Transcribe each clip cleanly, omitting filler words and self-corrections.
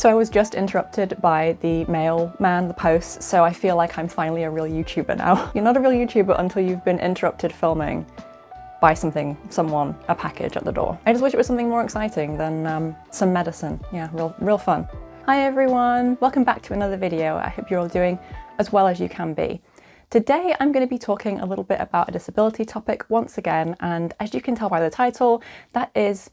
So I was just interrupted by the mailman, the post, so I feel like I'm finally a real YouTuber now. You're not a real YouTuber until you've been interrupted filming by someone, a package at the door. I just wish it was something more exciting than some medicine. Yeah, real fun. Hi everyone, welcome back to another video. I hope you're all doing as well as you can be. Today I'm going to be talking a little bit about a disability topic once again, and as you can tell by the title, that is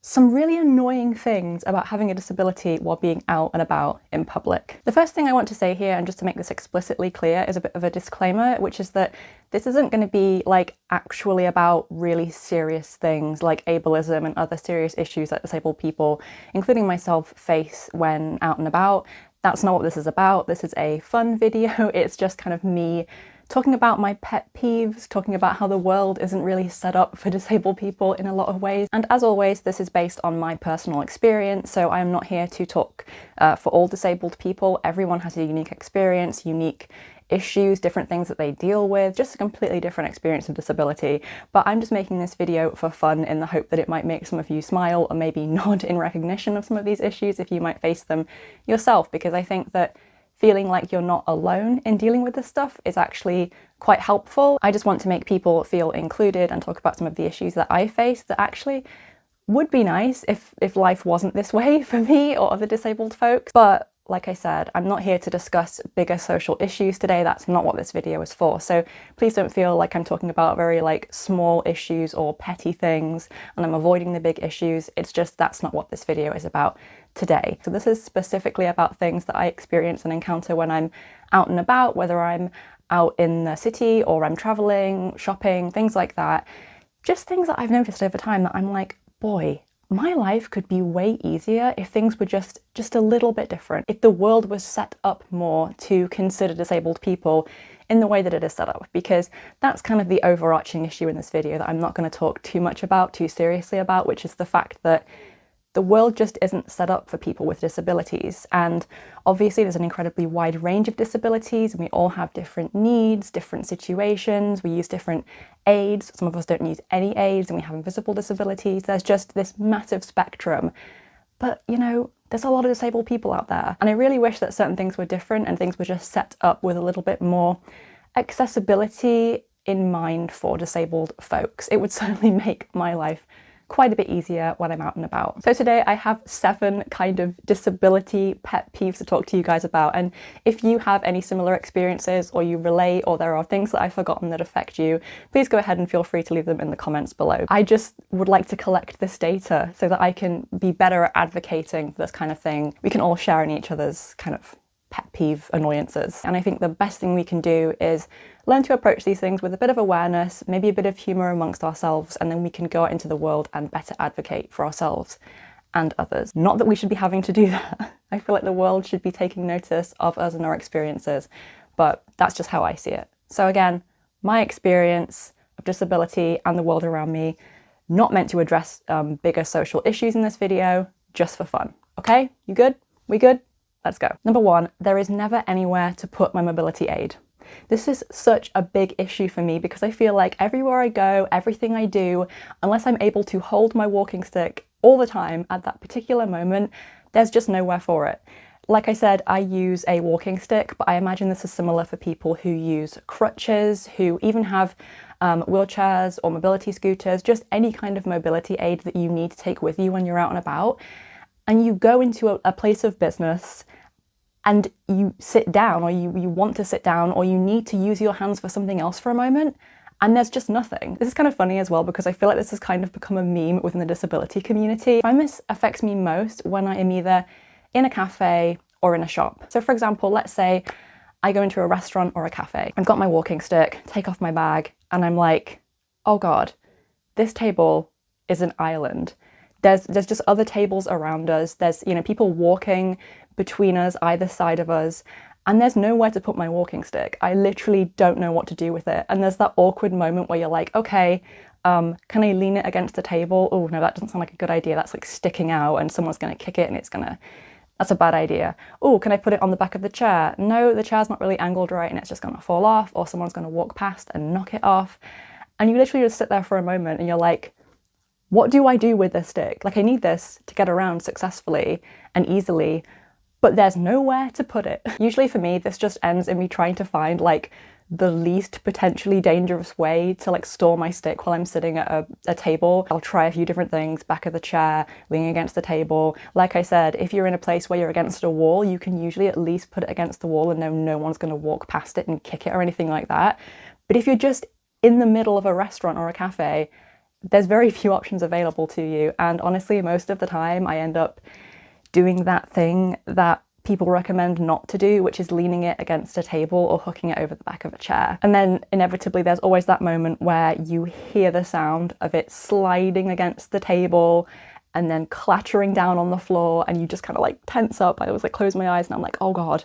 some really annoying things about having a disability while being out and about in public. The first thing I want to say here, and just to make this explicitly clear, is a bit of a disclaimer, which is that this isn't going to be like actually about really serious things like ableism and other serious issues that disabled people, including myself, face when out and about. That's not what this is about. This is a fun video. It's just kind of me talking about my pet peeves, talking about how the world isn't really set up for disabled people in a lot of ways. And as always, this is based on my personal experience, so I'm not here to talk for all disabled people. Everyone has a unique experience, unique issues, different things that they deal with, just a completely different experience of disability. But I'm just making this video for fun in the hope that it might make some of you smile or maybe nod in recognition of some of these issues if you might face them yourself, because I think that feeling like you're not alone in dealing with this stuff is actually quite helpful. I just want to make people feel included and talk about some of the issues that I face that actually would be nice if life wasn't this way for me or other disabled folks. But like I said, I'm not here to discuss bigger social issues today. That's not what this video is for. So please don't feel like I'm talking about very like small issues or petty things and I'm avoiding the big issues. It's just that's not what this video is about today. So this is specifically about things that I experience and encounter when I'm out and about, whether I'm out in the city or I'm traveling, shopping, things like that. Just things that I've noticed over time that I'm like, boy, my life could be way easier if things were just a little bit different. If the world was set up more to consider disabled people in the way that it is set up, because that's kind of the overarching issue in this video that I'm not going to talk too much about, too seriously about, which is the fact that the world just isn't set up for people with disabilities. And obviously there's an incredibly wide range of disabilities and we all have different needs, different situations, we use different aids. Some of us don't use any aids and we have invisible disabilities. There's just this massive spectrum. But you know, there's a lot of disabled people out there. And I really wish that certain things were different and things were just set up with a little bit more accessibility in mind for disabled folks. It would certainly make my life quite a bit easier when I'm out and about. So today I have 7 kind of disability pet peeves to talk to you guys about, and if you have any similar experiences or you relate or there are things that I've forgotten that affect you, please go ahead and feel free to leave them in the comments below. I just would like to collect this data so that I can be better at advocating for this kind of thing. We can all share in each other's kind of pet peeve annoyances. And I think the best thing we can do is learn to approach these things with a bit of awareness, maybe a bit of humour amongst ourselves, and then we can go out into the world and better advocate for ourselves and others. Not that we should be having to do that. I feel like the world should be taking notice of us and our experiences, but that's just how I see it. So again, my experience of disability and the world around me, not meant to address bigger social issues in this video, just for fun. Okay, you good? We good? Let's go. Number 1, there is never anywhere to put my mobility aid. This is such a big issue for me because I feel like everywhere I go, everything I do, unless I'm able to hold my walking stick all the time at that particular moment, there's just nowhere for it. Like I said, I use a walking stick, but I imagine this is similar for people who use crutches, who even have wheelchairs or mobility scooters, just any kind of mobility aid that you need to take with you when you're out and about. And you go into a place of business and you sit down, or you want to sit down, or you need to use your hands for something else for a moment, and there's just nothing. This is kind of funny as well because I feel like this has kind of become a meme within the disability community. I find this affects me most when I am either in a cafe or in a shop. So for example, let's say I go into a restaurant or a cafe. I've got my walking stick, take off my bag, and I'm like, oh God, this table is an island. There's just other tables around us. There's, you know, people walking between us, either side of us, and there's nowhere to put my walking stick. I literally don't know what to do with it. And there's that awkward moment where you're like, okay, can I lean it against the table? Oh no, that doesn't sound like a good idea. That's like sticking out and someone's gonna kick it and that's a bad idea. Oh, can I put it on the back of the chair? No, the chair's not really angled right and it's just gonna fall off, or someone's gonna walk past and knock it off. And you literally just sit there for a moment and you're like, what do I do with this stick? Like, I need this to get around successfully and easily, but there's nowhere to put it. Usually for me, this just ends in me trying to find like the least potentially dangerous way to like store my stick while I'm sitting at a table. I'll try a few different things, back of the chair, leaning against the table. Like I said, if you're in a place where you're against a wall, you can usually at least put it against the wall and know no one's going to walk past it and kick it or anything like that. But if you're just in the middle of a restaurant or a cafe, there's very few options available to you. And honestly, most of the time I end up doing that thing that people recommend not to do, which is leaning it against a table or hooking it over the back of a chair. And then inevitably there's always that moment where you hear the sound of it sliding against the table and then clattering down on the floor, and you just kind of like tense up. I always like close my eyes and I'm like, oh God,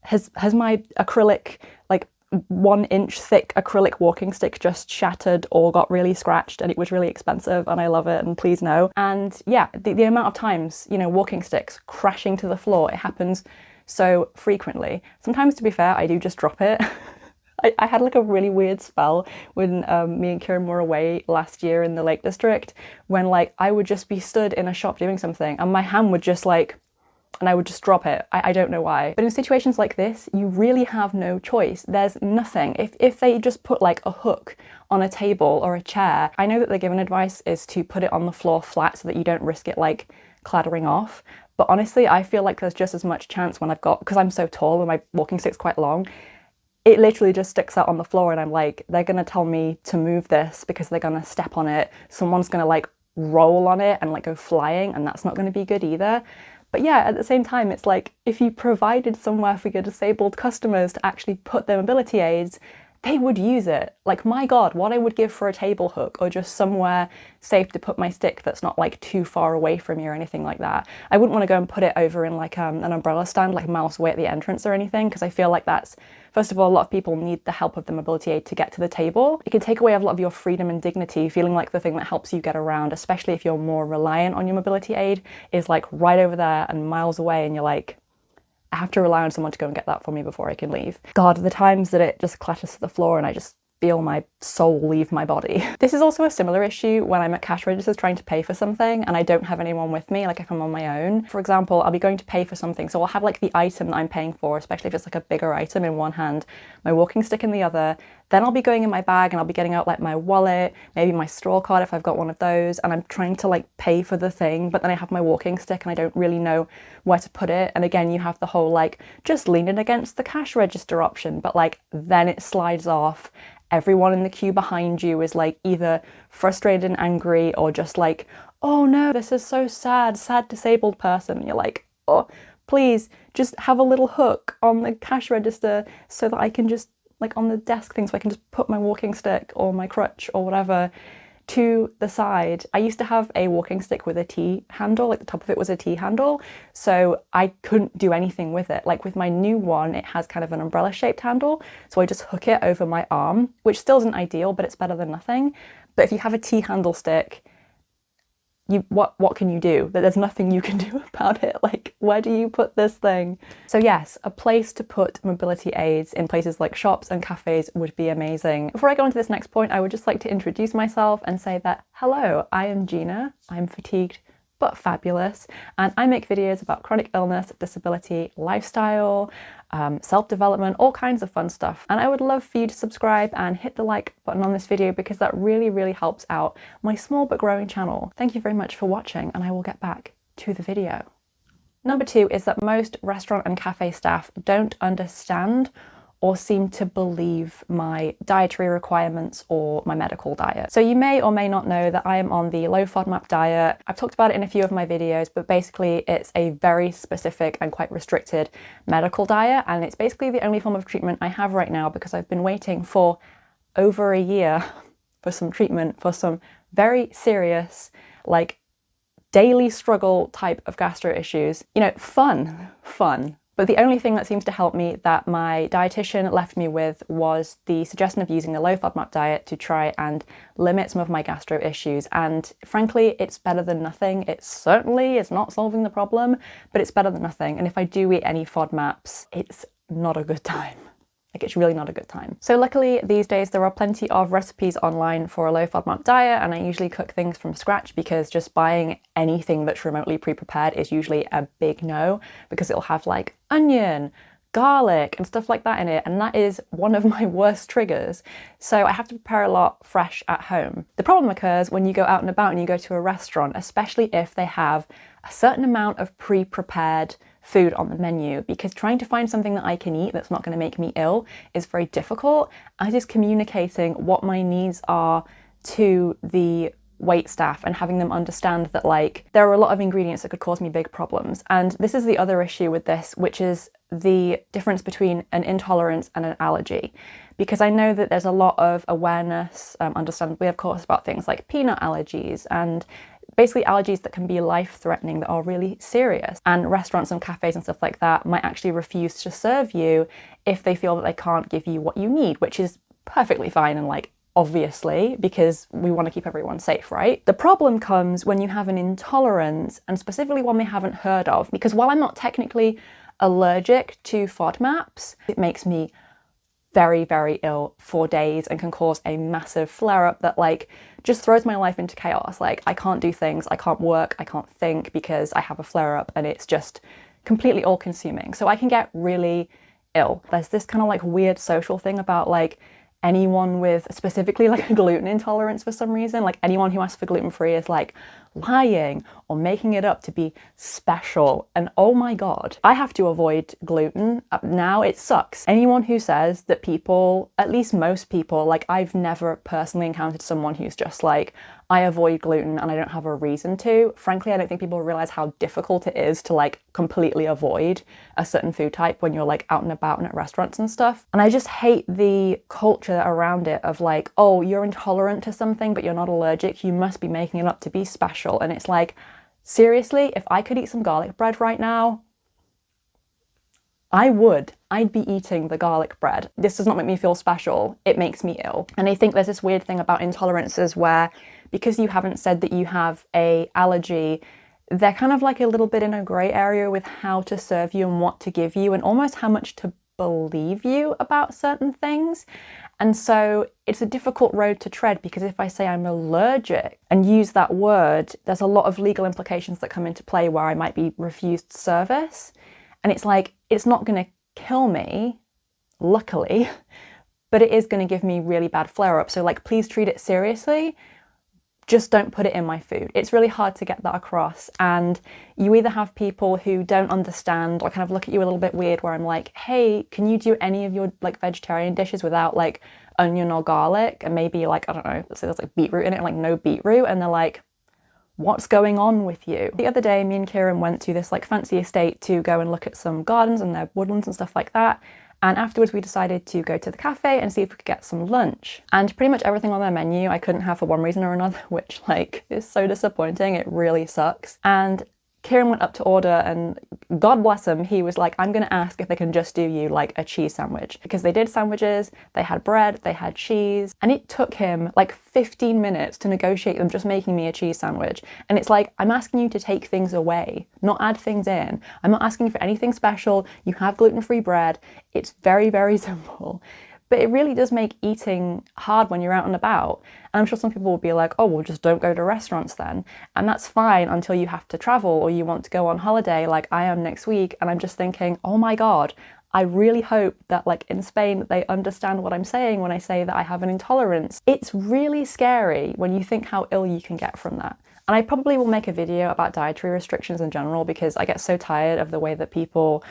has my acrylic, like 1 inch thick acrylic walking stick just shattered or got really scratched, and it was really expensive and I love it and please no. And yeah, the amount of times, you know, walking sticks crashing to the floor, it happens so frequently. Sometimes, to be fair, I do just drop it. I had like a really weird spell when me and Kieran were away last year in the Lake District, when like I would just be stood in a shop doing something and my hand would just like, and I would just drop it. I don't know why. But in situations like this, you really have no choice. There's nothing. If they just put like a hook on a table or a chair, I know that the given advice is to put it on the floor flat so that you don't risk it like clattering off. But honestly, I feel like there's just as much chance when because I'm so tall and my walking stick's quite long, it literally just sticks out on the floor and I'm like, they're gonna tell me to move this because they're gonna step on it. Someone's gonna like roll on it and like go flying, and that's not gonna be good either. But yeah, at the same time, it's like if you provided somewhere for your disabled customers to actually put their mobility aids, they would use it. Like, my God, what I would give for a table hook or just somewhere safe to put my stick that's not like too far away from me or anything like that. I wouldn't want to go and put it over in like an umbrella stand like miles away at the entrance or anything, because I feel like that's, first of all, a lot of people need the help of the mobility aid to get to the table. It can take away a lot of your freedom and dignity, feeling like the thing that helps you get around, especially if you're more reliant on your mobility aid, is like right over there and miles away, and you're like, I have to rely on someone to go and get that for me before I can leave. God, the times that it just clatters to the floor and I just feel my soul leave my body. This is also a similar issue when I'm at cash registers trying to pay for something and I don't have anyone with me, like if I'm on my own. For example, I'll be going to pay for something, so I'll have like the item that I'm paying for, especially if it's like a bigger item, in one hand, my walking stick in the other. Then I'll be going in my bag and I'll be getting out like my wallet, maybe my straw card if I've got one of those, and I'm trying to like pay for the thing, but then I have my walking stick and I don't really know where to put it. And again, you have the whole like just lean it against the cash register option, but like then it slides off. Everyone in the queue behind you is like either frustrated and angry or just like, oh no, this is so sad, sad disabled person. And you're like, oh, please just have a little hook on the cash register so that I can just, like on the desk thing, so I can just put my walking stick or my crutch or whatever to the side. I used to have a walking stick with a T handle, like the top of it was a T handle, so I couldn't do anything with it. Like with my new one, it has kind of an umbrella shaped handle, so I just hook it over my arm, which still isn't ideal, but it's better than nothing. But if you have a T handle stick, what can you do? There's nothing you can do about it. Like, where do you put this thing? So yes, a place to put mobility aids in places like shops and cafes would be amazing. Before I go on to this next point, I would just like to introduce myself and say that, hello, I am Gina. I'm fatigued but fabulous, and I make videos about chronic illness, disability, lifestyle, self-development, all kinds of fun stuff. And I would love for you to subscribe and hit the like button on this video, because that really, really helps out my small but growing channel. Thank you very much for watching, and I will get back to the video. Number 2 is that most restaurant and cafe staff don't understand or seem to believe my dietary requirements or my medical diet. So you may or may not know that I am on the low FODMAP diet. I've talked about it in a few of my videos, but basically it's a very specific and quite restricted medical diet, and it's basically the only form of treatment I have right now, because I've been waiting for over a year for some treatment for some very serious, like daily struggle type of gastro issues. You know, fun. But the only thing that seems to help me that my dietitian left me with was the suggestion of using the low FODMAP diet to try and limit some of my gastro issues. And frankly, it's better than nothing. It certainly is not solving the problem, but it's better than nothing. And if I do eat any FODMAPs, it's not a good time. Like, it's really not a good time. So luckily these days there are plenty of recipes online for a low FODMAP diet, and I usually cook things from scratch because just buying anything that's remotely pre-prepared is usually a big no, because it'll have like onion, garlic and stuff like that in it, and that is one of my worst triggers. So I have to prepare a lot fresh at home. The problem occurs when you go out and about and you go to a restaurant, especially if they have a certain amount of pre-prepared food on the menu, because trying to find something that I can eat that's not going to make me ill is very difficult, as is communicating what my needs are to the wait staff and having them understand that like there are a lot of ingredients that could cause me big problems. And this is the other issue with this, which is the difference between an intolerance and an allergy. Because I know that there's a lot of awareness, understandably of course, about things like peanut allergies and basically allergies that can be life-threatening, that are really serious. And restaurants and cafes and stuff like that might actually refuse to serve you if they feel that they can't give you what you need, which is perfectly fine and like obviously, because we want to keep everyone safe, right? The problem comes when you have an intolerance, and specifically one we haven't heard of, because while I'm not technically allergic to FODMAPs, it makes me very, very ill for days and can cause a massive flare-up that like just throws my life into chaos. Like, I can't do things, I can't work, I can't think because I have a flare-up, and it's just completely all-consuming. So I can get really ill. There's this kind of like weird social thing about like anyone with specifically like a gluten intolerance for some reason, like anyone who asks for gluten-free is like lying or making it up to be special. And oh my God, I have to avoid gluten now. It sucks. Anyone who says that people, at least most people, like I've never personally encountered someone who's just like, I avoid gluten and I don't have a reason to. Frankly, I don't think people realize how difficult it is to like completely avoid a certain food type when you're like out and about and at restaurants and stuff. And I just hate the culture around it of like, oh, you're intolerant to something, but you're not allergic. You must be making it up to be special. And it's like, seriously, if I could eat some garlic bread right now, I would. I'd be eating the garlic bread. This does not make me feel special. It makes me ill. And I think there's this weird thing about intolerances where, because you haven't said that you have an allergy, they're kind of like a little bit in a grey area with how to serve you and what to give you and almost how much to believe you about certain things. And so it's a difficult road to tread, because if I say I'm allergic and use that word, there's a lot of legal implications that come into play where I might be refused service. And it's like, it's not going to kill me, luckily, but it is going to give me really bad flare-ups. So like, please treat it seriously. Just don't put it in my food. It's really hard to get that across. And you either have people who don't understand or kind of look at you a little bit weird, where I'm like, hey, can you do any of your like vegetarian dishes without like onion or garlic? And maybe like, I don't know, let's say there's like beetroot in it, and like no beetroot. And they're like, what's going on with you? The other day, me and Kieran went to this like fancy estate to go and look at some gardens and their woodlands and stuff like that. And afterwards we decided to go to the cafe and see if we could get some lunch. And pretty much everything on their menu I couldn't have for one reason or another, which like is so disappointing. It really sucks. And Kieran went up to order, and God bless him, he was like, I'm gonna ask if they can just do you like a cheese sandwich. Because they did sandwiches, they had bread, they had cheese, and it took him like 15 minutes to negotiate them just making me a cheese sandwich. And it's like, I'm asking you to take things away, not add things in. I'm not asking for anything special. You have gluten-free bread. It's very, very simple. But it really does make eating hard when you're out and about. And I'm sure some people will be like, oh, well, just don't go to restaurants then. And that's fine until you have to travel or you want to go on holiday like I am next week. And I'm just thinking, oh my God, I really hope that like in Spain, they understand what I'm saying when I say that I have an intolerance. It's really scary when you think how ill you can get from that. And I probably will make a video about dietary restrictions in general, because I get so tired of the way that people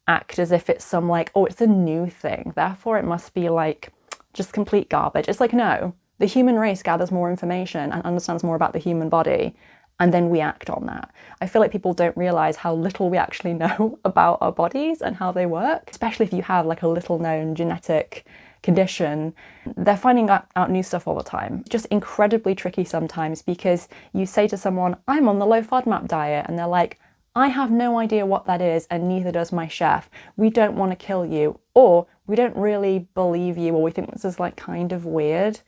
act as if it's some like, oh, it's a new thing, therefore it must be like just complete garbage. It's like, no, the human race gathers more information and understands more about the human body, and then we act on that. I feel like people don't realize how little we actually know about our bodies and how they work, especially if you have like a little known genetic condition. They're finding out new stuff all the time. Just incredibly tricky sometimes, because you say to someone, I'm on the low FODMAP diet, and they're like, I have no idea what that is, and neither does my chef. We don't want to kill you, or we don't really believe you, or we think this is like kind of weird,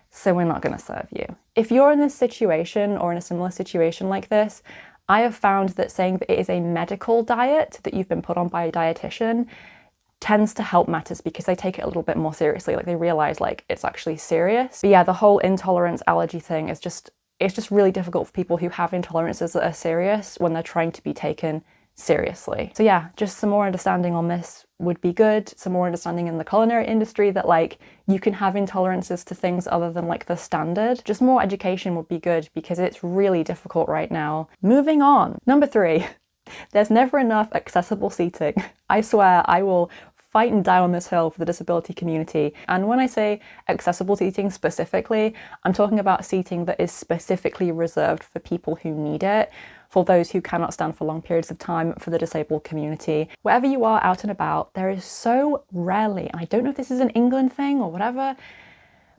so we're not going to serve you. If you're in this situation or in a similar situation like this, I have found that saying that it is a medical diet that you've been put on by a dietitian tends to help matters because they take it a little bit more seriously. Like they realize like it's actually serious. But yeah, the whole intolerance allergy thing is it's just really difficult for people who have intolerances that are serious when they're trying to be taken seriously. So yeah, just some more understanding on this would be good. Some more understanding in the culinary industry that like you can have intolerances to things other than like the standard. Just more education would be good because it's really difficult right now. Moving on. Number 3, there's never enough accessible seating. I swear I will fight and die on this hill for the disability community. And when I say accessible seating specifically, I'm talking about seating that is specifically reserved for people who need it, for those who cannot stand for long periods of time, for the disabled community. Wherever you are out and about, there is so rarely, and I don't know if this is an England thing or whatever,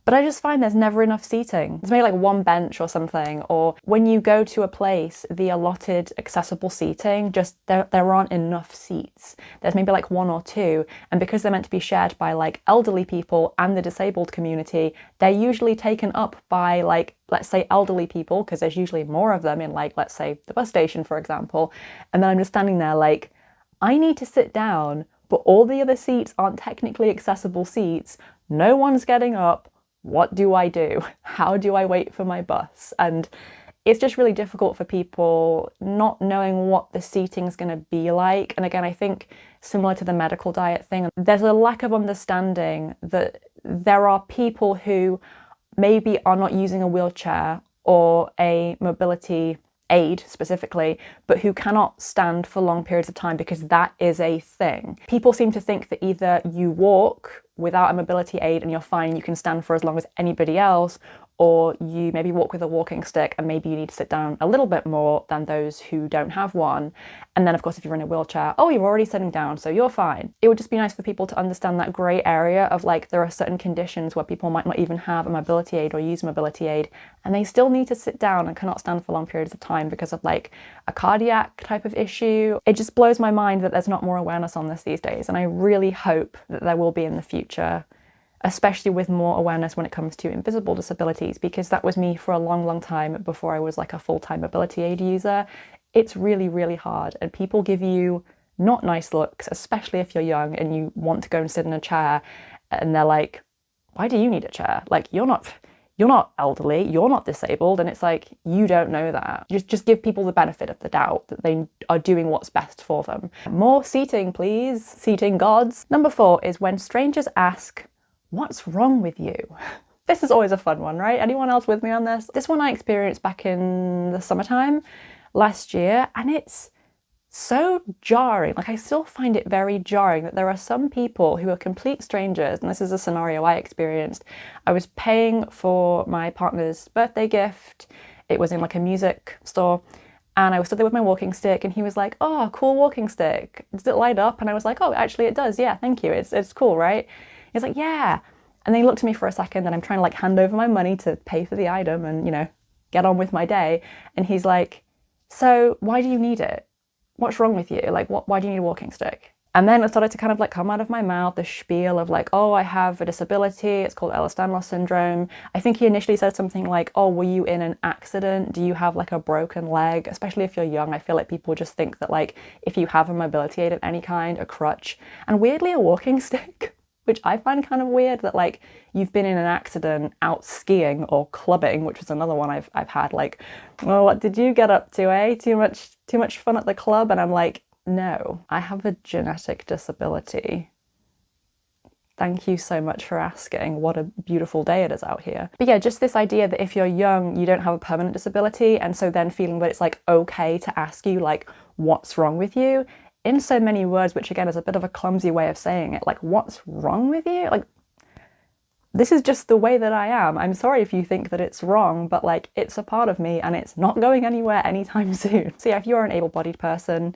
but I just find there's never enough seating. There's maybe like one bench or something, or when you go to a place, the allotted accessible seating, just there aren't enough seats. There's maybe like 1 or 2, and because they're meant to be shared by like elderly people and the disabled community, they're usually taken up by like, let's say elderly people, because there's usually more of them in like, let's say the bus station, for example. And then I'm just standing there like, I need to sit down, but all the other seats aren't technically accessible seats. No one's getting up. What do I do? How do I wait for my bus? And it's just really difficult for people not knowing what the seating is going to be like. And again, I think similar to the medical diet thing, there's a lack of understanding that there are people who maybe are not using a wheelchair or a mobility aid specifically, but who cannot stand for long periods of time because that is a thing. People seem to think that either you walk without a mobility aid and you're fine, you can stand for as long as anybody else, or you maybe walk with a walking stick and maybe you need to sit down a little bit more than those who don't have one. And then of course, if you're in a wheelchair, oh, you're already sitting down, so you're fine. It would just be nice for people to understand that grey area of like, there are certain conditions where people might not even have a mobility aid or use a mobility aid, and they still need to sit down and cannot stand for long periods of time because of like a cardiac type of issue. It just blows my mind that there's not more awareness on this these days, and I really hope that there will be in the future, especially with more awareness when it comes to invisible disabilities, because that was me for a long, long time before I was like a full-time mobility aid user. It's really, really hard, and people give you not nice looks, especially if you're young and you want to go and sit in a chair, and they're like, why do you need a chair? Like, you're not elderly, you're not disabled. And it's like, you don't know that. Just give people the benefit of the doubt that they are doing what's best for them. More seating, please. Seating gods. Number 4 is when strangers ask, what's wrong with you? This is always a fun one, right? Anyone else with me on this? This one I experienced back in the summertime last year, and it's so jarring. Like, I still find it very jarring that there are some people who are complete strangers, and this is a scenario I experienced. I was paying for my partner's birthday gift. It was in like a music store, and I was stood there with my walking stick, and he was like, oh, cool walking stick. Does it light up? And I was like, oh, actually it does. Yeah, thank you. It's cool, right? He's like, yeah. And then he looked at me for a second, and I'm trying to like hand over my money to pay for the item and, you know, get on with my day. And he's like, so why do you need it? What's wrong with you? Like, why do you need a walking stick? And then it started to kind of like come out of my mouth, the spiel of like, oh, I have a disability. It's called Ehlers-Danlos syndrome. I think he initially said something like, oh, were you in an accident? Do you have like a broken leg? Especially if you're young, I feel like people just think that like, if you have a mobility aid of any kind, a crutch, and weirdly a walking stick, which I find kind of weird, that like you've been in an accident out skiing or clubbing, which was another one I've had, like, well, what did you get up to, eh? Too much fun at the club? And I'm like, no, I have a genetic disability. Thank you so much for asking. What a beautiful day it is out here. But yeah, just this idea that if you're young, you don't have a permanent disability, and so then feeling that it's like okay to ask you like, what's wrong with you? In so many words, which again is a bit of a clumsy way of saying it, like, what's wrong with you? Like, this is just the way that I am. I'm sorry if you think that it's wrong, but like, it's a part of me and it's not going anywhere anytime soon. So yeah, if you're an able-bodied person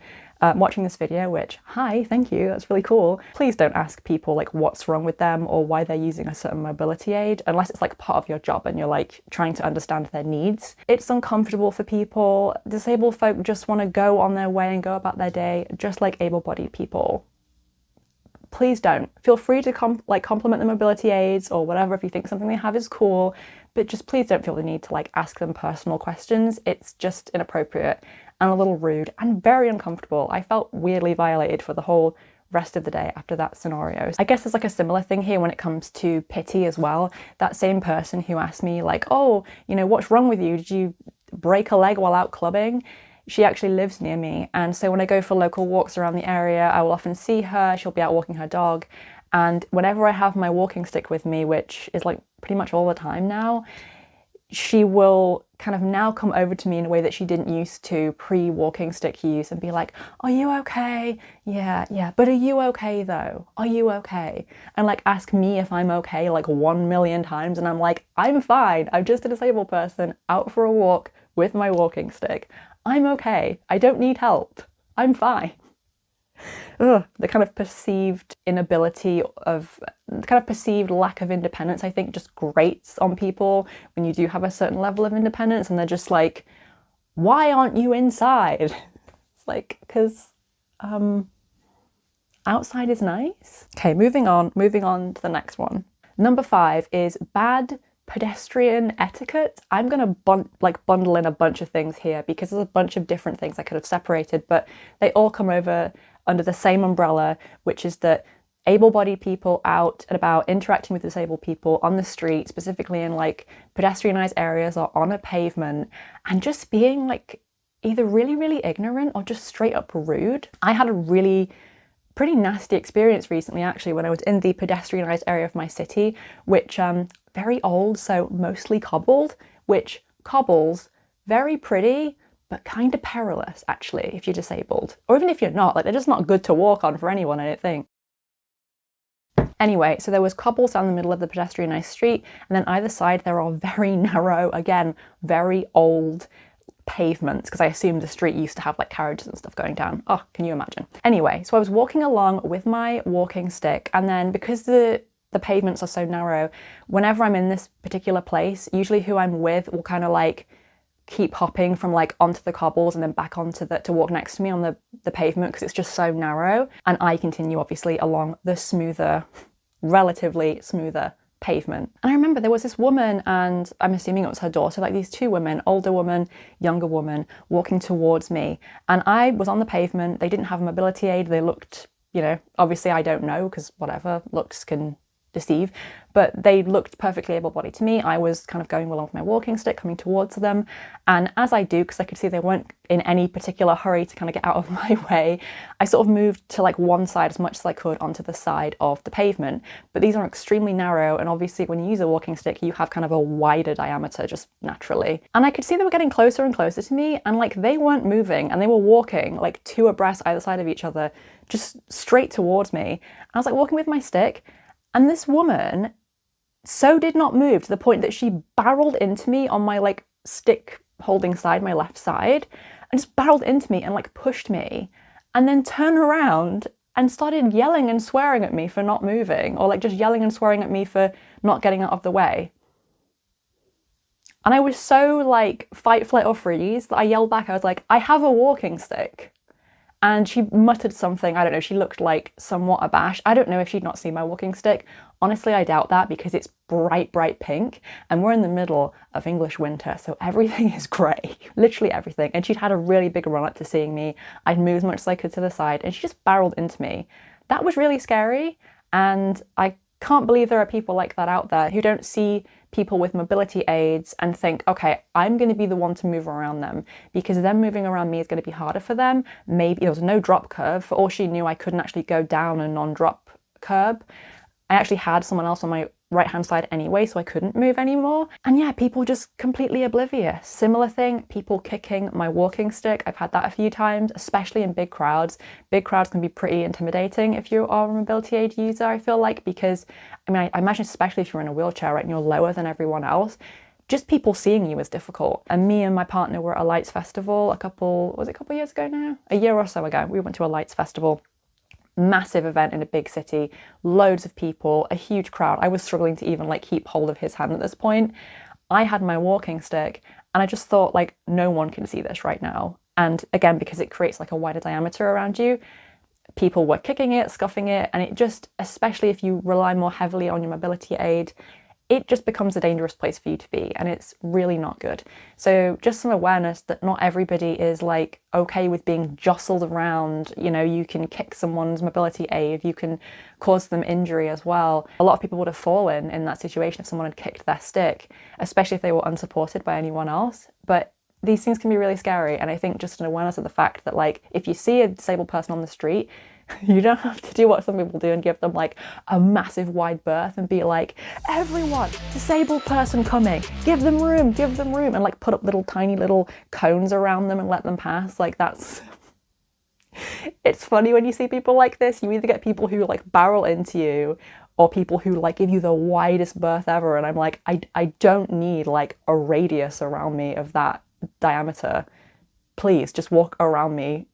watching this video, which, hi, thank you, that's really cool, please don't ask people like what's wrong with them or why they're using a certain mobility aid, unless it's like part of your job and you're like trying to understand their needs. It's uncomfortable for people. Disabled folk just want to go on their way and go about their day just like able-bodied people. Please don't. Feel free to compliment the mobility aids or whatever if you think something they have is cool, but just please don't feel the need to like ask them personal questions. It's just inappropriate and a little rude and very uncomfortable. I felt weirdly violated for the whole rest of the day after that scenario. I guess there's like a similar thing here when it comes to pity as well. That same person who asked me like, oh, you know, what's wrong with you? Did you break a leg while out clubbing? She actually lives near me. And so when I go for local walks around the area, I will often see her. She'll be out walking her dog. And whenever I have my walking stick with me, which is like pretty much all the time now, she will kind of now come over to me in a way that she didn't used to pre-walking stick use and be like, are you okay? Yeah, but are you okay though? Are you okay? And like ask me if I'm okay like 1,000,000 times, and I'm like, I'm fine. I'm just a disabled person out for a walk with my walking stick. I'm okay. I don't need help. I'm fine. Ugh, the kind of perceived inability of, the kind of perceived lack of independence, I think just grates on people when you do have a certain level of independence and they're just like, why aren't you inside? It's like, because outside is nice. Okay, moving on to the next one. Number 5 is bad pedestrian etiquette. I'm gonna bundle in a bunch of things here because there's a bunch of different things I could have separated, but they all come over under the same umbrella, which is that able-bodied people out and about interacting with disabled people on the street, specifically in like pedestrianized areas or on a pavement, and just being like either really, really ignorant or just straight up rude. I had a really pretty nasty experience recently actually when I was in the pedestrianized area of my city, which very old, so mostly cobbled, which cobbles, very pretty, but kind of perilous actually if you're disabled. Or even if you're not, like they're just not good to walk on for anyone, I don't think. Anyway, so there was cobbles down the middle of the pedestrianized street, and then either side there are very narrow, again, very old pavements, because I assume the street used to have like carriages and stuff going down. Oh, can you imagine? Anyway, so I was walking along with my walking stick, and then because the pavements are so narrow, whenever I'm in this particular place, usually who I'm with will kind of like keep hopping from like onto the cobbles and then back onto to walk next to me on the pavement because it's just so narrow, and I continue obviously along the smoother, relatively smoother pavement. And I remember there was this woman, and I'm assuming it was her daughter, like these two women, older woman, younger woman, walking towards me, and I was on the pavement. They didn't have a mobility aid. They looked, you know, obviously I don't know because whatever, looks can deceive, but they looked perfectly able-bodied to me. I was kind of going along with my walking stick, coming towards them, and as I do, because I could see they weren't in any particular hurry to kind of get out of my way, I sort of moved to like one side as much as I could onto the side of the pavement. But these are extremely narrow, and obviously when you use a walking stick you have kind of a wider diameter just naturally, and I could see they were getting closer and closer to me, and like they weren't moving, and they were walking like two abreast either side of each other, just straight towards me. I was like walking with my stick, and this woman so did not move to the point that she barreled into me on my like stick holding side, my left side, and just barreled into me and like pushed me, and then turned around and started yelling and swearing at me for not moving, or like just yelling and swearing at me for not getting out of the way. And I was so like fight, flight or freeze that I yelled back. I was like, I have a walking stick. And she muttered something, I don't know, she looked like somewhat abashed. I don't know if she'd not seen my walking stick. Honestly, I doubt that because it's bright, bright pink and we're in the middle of English winter, so everything is grey, literally everything. And she'd had a really big run up to seeing me. I'd moved as much as I could to the side and she just barreled into me. That was really scary, and I can't believe there are people like that out there who don't see people with mobility aids and think, okay, I'm going to be the one to move around them because them moving around me is going to be harder for them. Maybe there was no drop curve. For all she knew, I couldn't actually go down a non-drop curb. I actually had someone else on my right-hand side anyway, so I couldn't move anymore. And yeah, people just completely oblivious. Similar thing, people kicking my walking stick. I've had that a few times, especially in big crowds. Big crowds can be pretty intimidating if you are a mobility aid user, I feel like, because, I mean, I imagine especially if you're in a wheelchair, right, and you're lower than everyone else, just people seeing you is difficult. And me and my partner were at a lights festival was it a couple years ago now? A year or so ago, we went to a lights festival. Massive event in a big city, loads of people, a huge crowd. I was struggling to even like keep hold of his hand at this point. I had my walking stick and I just thought like no one can see this right now. And again, because it creates like a wider diameter around you, people were kicking it, scuffing it, and it just, especially if you rely more heavily on your mobility aid, it just becomes a dangerous place for you to be, and it's really not good. So just some awareness that not everybody is like okay with being jostled around. You know, you can kick someone's mobility aid, you can cause them injury as well. A lot of people would have fallen in that situation if someone had kicked their stick, especially if they were unsupported by anyone else. But these things can be really scary, and I think just an awareness of the fact that like if you see a disabled person on the street, you don't have to do what some people do and give them like a massive wide berth and be like, everyone, disabled person coming, give them room, and like put up little tiny little cones around them and let them pass. Like that's, it's funny when you see people like this. You either get people who like barrel into you or people who like give you the widest berth ever. And I'm like, I don't need like a radius around me of that diameter. Please just walk around me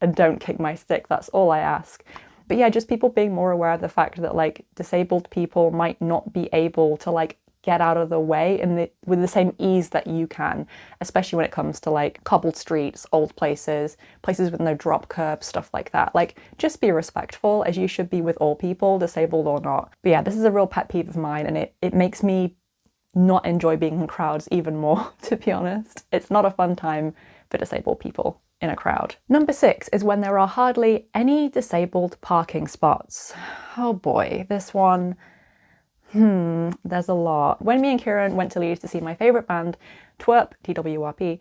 and don't kick my stick. That's all I ask. But yeah, just people being more aware of the fact that like disabled people might not be able to like get out of the way with the same ease that you can, especially when it comes to like cobbled streets, old places with no drop curbs, stuff like that. Like just be respectful, as you should be with all people, disabled or not. But yeah, this is a real pet peeve of mine, and it makes me not enjoy being in crowds even more, to be honest. It's not a fun time for disabled people in a crowd. Number 6 is when there are hardly any disabled parking spots. Oh boy, this one, there's a lot. When me and Kieran went to Leeds to see my favourite band, Twerp, TWRP,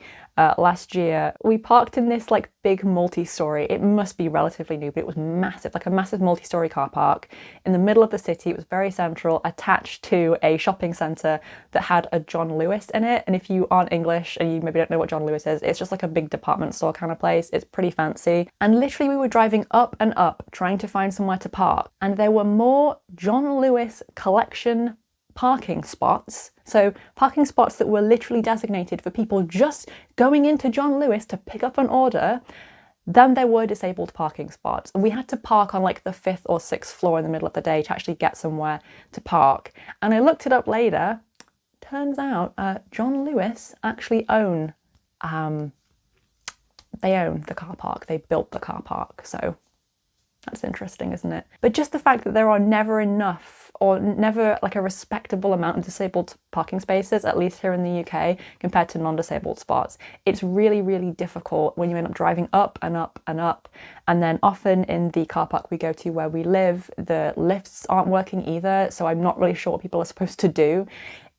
last year, we parked in this like big multi-storey, it must be relatively new, but it was massive, like a massive multi-storey car park in the middle of the city. It was very central, attached to a shopping centre that had a John Lewis in it. And if you aren't English and you maybe don't know what John Lewis is, it's just like a big department store kind of place. It's pretty fancy. And literally we were driving up and up trying to find somewhere to park, and there were more John Lewis collection parking spots, so parking spots that were literally designated for people just going into John Lewis to pick up an order, than there were disabled parking spots. And we had to park on like the 5th or 6th floor in the middle of the day to actually get somewhere to park. And I looked it up later, turns out John Lewis actually own they own the car park, they built the car park, so that's interesting, isn't it? But just the fact that there are never enough, or never like a respectable amount of disabled parking spaces, at least here in the UK, compared to non-disabled spots. It's really, really difficult when you end up driving up and up and up. And then often in the car park we go to where we live, the lifts aren't working either, so I'm not really sure what people are supposed to do.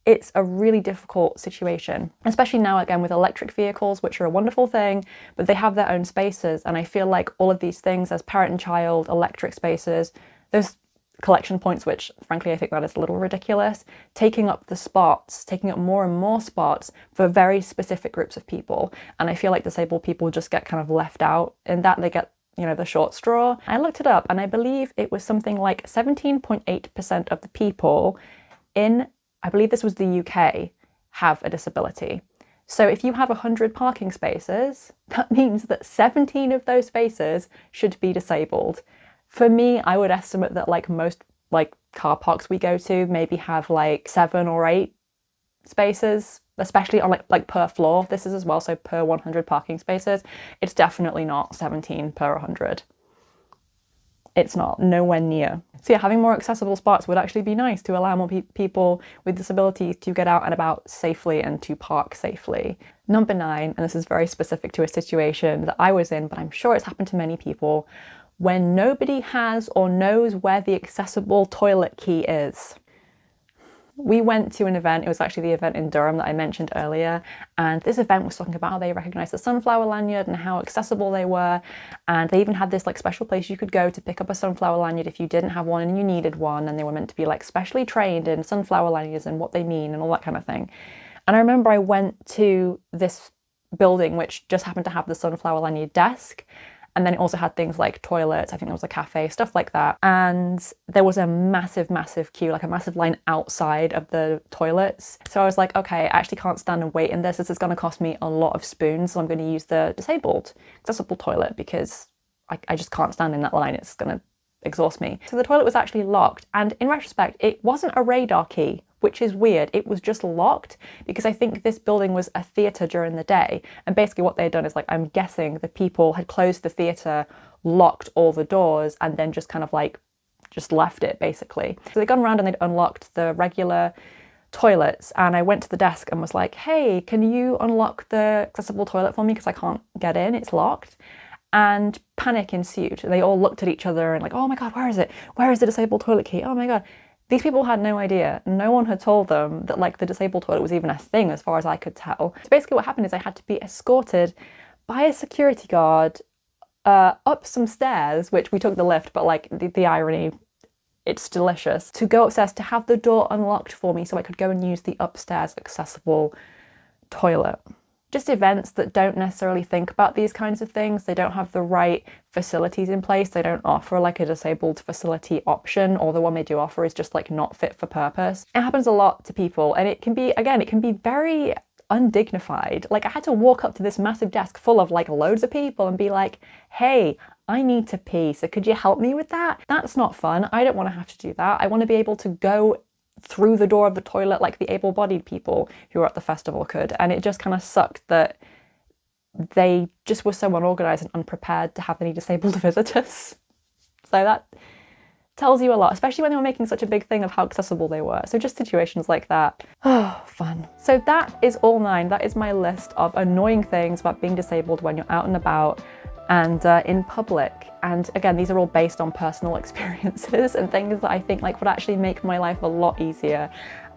It's a really difficult situation, especially now again with electric vehicles, which are a wonderful thing, but they have their own spaces. And I feel like all of these things as parent and child, electric spaces, those collection points, which frankly I think that is a little ridiculous, taking up the spots, taking up more and more spots for very specific groups of people. And I feel like disabled people just get kind of left out in that. They get, you know, the short straw. I looked it up and I believe it was something like 17.8% of the people in, I believe this was the UK, have a disability. So if you have 100 parking spaces, that means that 17 of those spaces should be disabled. For me, I would estimate that like most like car parks we go to maybe have like 7 or 8 spaces, especially on like per floor. This is as well, so per 100 parking spaces. It's definitely not 17 per 100. It's not, nowhere near. So yeah, having more accessible spots would actually be nice to allow more people with disabilities to get out and about safely and to park safely. Number 9, and this is very specific to a situation that I was in, but I'm sure it's happened to many people, when nobody has or knows where the accessible toilet key is. We went to an event, it was actually the event in Durham that I mentioned earlier, and this event was talking about how they recognised the sunflower lanyard and how accessible they were, and they even had this like special place you could go to pick up a sunflower lanyard if you didn't have one and you needed one, and they were meant to be like specially trained in sunflower lanyards and what they mean and all that kind of thing. And I remember I went to this building which just happened to have the sunflower lanyard desk, and then it also had things like toilets, I think there was a cafe, stuff like that. And there was a massive, massive queue, like a massive line outside of the toilets. So I was like, okay, I actually can't stand and wait in this. This is gonna cost me a lot of spoons, so I'm gonna use the disabled, accessible toilet because I just can't stand in that line. It's gonna exhaust me. So the toilet was actually locked. And in retrospect, it wasn't a radar key, which is weird. It was just locked because I think this building was a theatre during the day. And basically what they had done is, like, I'm guessing the people had closed the theatre, locked all the doors, and then just kind of like, just left it basically. So they'd gone around and they'd unlocked the regular toilets, and I went to the desk and was like, hey, can you unlock the accessible toilet for me because I can't get in, it's locked. And panic ensued. They all looked at each other and like, oh my God, where is it? Where is the disabled toilet key? Oh my God. These people had no idea. No one had told them that like the disabled toilet was even a thing as far as I could tell. So basically what happened is I had to be escorted by a security guard up some stairs, which we took the lift, but like the irony, it's delicious, to go upstairs to have the door unlocked for me so I could go and use the upstairs accessible toilet. Just events that don't necessarily think about these kinds of things. They don't have the right facilities in place. They don't offer like a disabled facility option, or the one they do offer is just like not fit for purpose. It happens a lot to people, and it can be, again, it can be very undignified. Like I had to walk up to this massive desk full of like loads of people and be like, hey, I need to pee, so could you help me with that? That's not fun. I don't want to have to do that. I want to be able to go through the door of the toilet like the able-bodied people who were at the festival could. And it just kind of sucked that they just were so unorganized and unprepared to have any disabled visitors. So that tells you a lot, especially when they were making such a big thing of how accessible they were. So just situations like that. Oh, fun. So that is all 9. That is my list of annoying things about being disabled when you're out and about and in public. And again, these are all based on personal experiences and things that I think like would actually make my life a lot easier.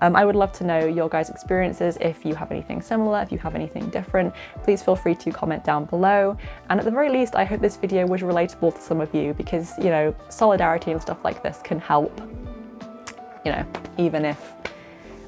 I would love to know your guys' experiences. If you have anything similar, if you have anything different, please feel free to comment down below. And at the very least, I hope this video was relatable to some of you, because, you know, solidarity and stuff like this can help, you know, even if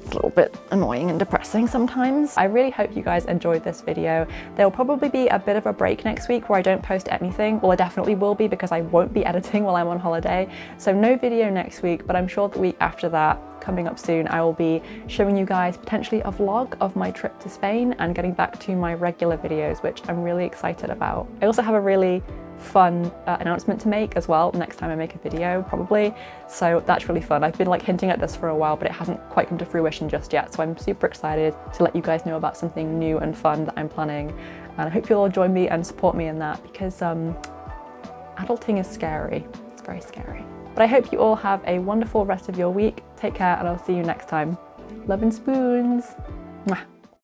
it's a little bit annoying and depressing sometimes. I really hope you guys enjoyed this video. There will probably be a bit of a break next week where I don't post anything. Well, I definitely will be, because I won't be editing while I'm on holiday. So no video next week, but I'm sure the week after that, coming up soon, I will be showing you guys potentially a vlog of my trip to Spain and getting back to my regular videos, which I'm really excited about. I also have a really fun announcement to make as well next time I make a video, probably. So that's really fun. I've been like hinting at this for a while, but it hasn't quite come to fruition just yet. So I'm super excited to let you guys know about something new and fun that I'm planning. And I hope you'll all join me and support me in that, because adulting is scary. It's very scary. But I hope you all have a wonderful rest of your week. Take care, and I'll see you next time. Love and spoons. Mwah.